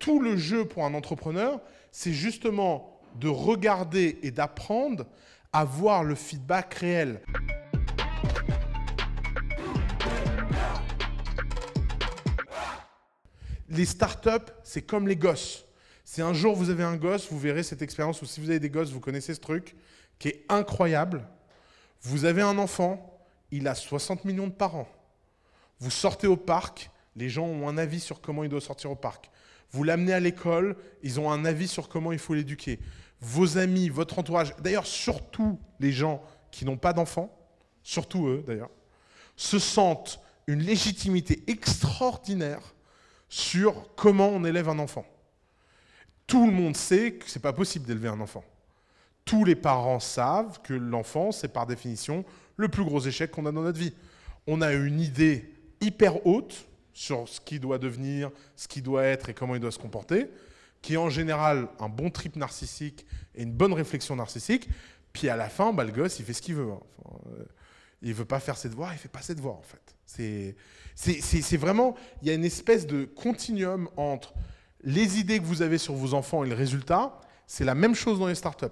tout le jeu pour un entrepreneur, c'est justement de regarder et d'apprendre à voir le feedback réel. Les startups, c'est comme les gosses. Si un jour vous avez un gosse, vous verrez cette expérience, ou si vous avez des gosses, vous connaissez ce truc, qui est incroyable. Vous avez un enfant, il a 60 millions de parents. Vous sortez au parc, les gens ont un avis sur comment il doit sortir au parc. Vous l'amenez à l'école, ils ont un avis sur comment il faut l'éduquer. Vos amis, votre entourage, d'ailleurs surtout les gens qui n'ont pas d'enfants, surtout eux d'ailleurs, se sentent une légitimité extraordinaire sur comment on élève un enfant. Tout le monde sait que ce n'est pas possible d'élever un enfant. Tous les parents savent que l'enfant, c'est par définition le plus gros échec qu'on a dans notre vie. On a une idée hyper haute sur ce qu'il doit devenir, ce qu'il doit être et comment il doit se comporter, qui est en général un bon trip narcissique et une bonne réflexion narcissique. Puis à la fin, le gosse, il fait ce qu'il veut. Enfin, il ne veut pas faire ses devoirs, il ne fait pas ses devoirs en fait. C'est vraiment, il y a une espèce de continuum entre les idées que vous avez sur vos enfants et le résultat. C'est la même chose dans les startups.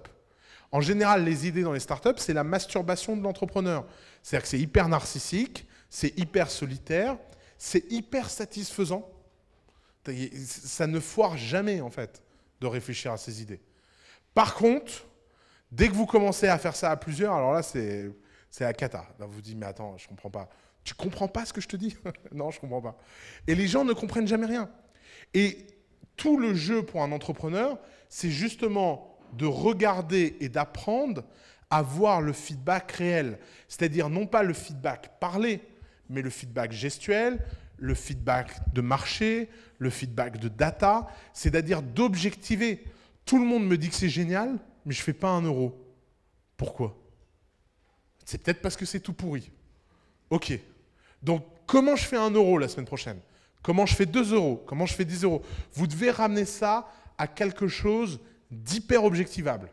En général, les idées dans les startups, c'est la masturbation de l'entrepreneur. C'est-à-dire que c'est hyper narcissique, c'est hyper solitaire, c'est hyper satisfaisant. Ça ne foire jamais, en fait, de réfléchir à ces idées. Par contre, dès que vous commencez à faire ça à plusieurs, alors là, c'est la cata. Là, vous vous dites, mais attends, je comprends pas. Tu comprends pas ce que je te dis? Non, je comprends pas. Et les gens ne comprennent jamais rien. Et tout le jeu pour un entrepreneur, c'est justement de regarder et d'apprendre à voir le feedback réel. C'est-à-dire non pas le feedback parlé, mais le feedback gestuel, le feedback de marché, le feedback de data, c'est-à-dire d'objectiver. Tout le monde me dit que c'est génial, mais je ne fais pas 1 euro. Pourquoi? C'est peut-être parce que c'est tout pourri. Ok. Donc, comment je fais 1 euro la semaine prochaine? Comment je fais 2 euros? Comment je fais 10 euros? Vous devez ramener ça à quelque chose d'hyper objectivable.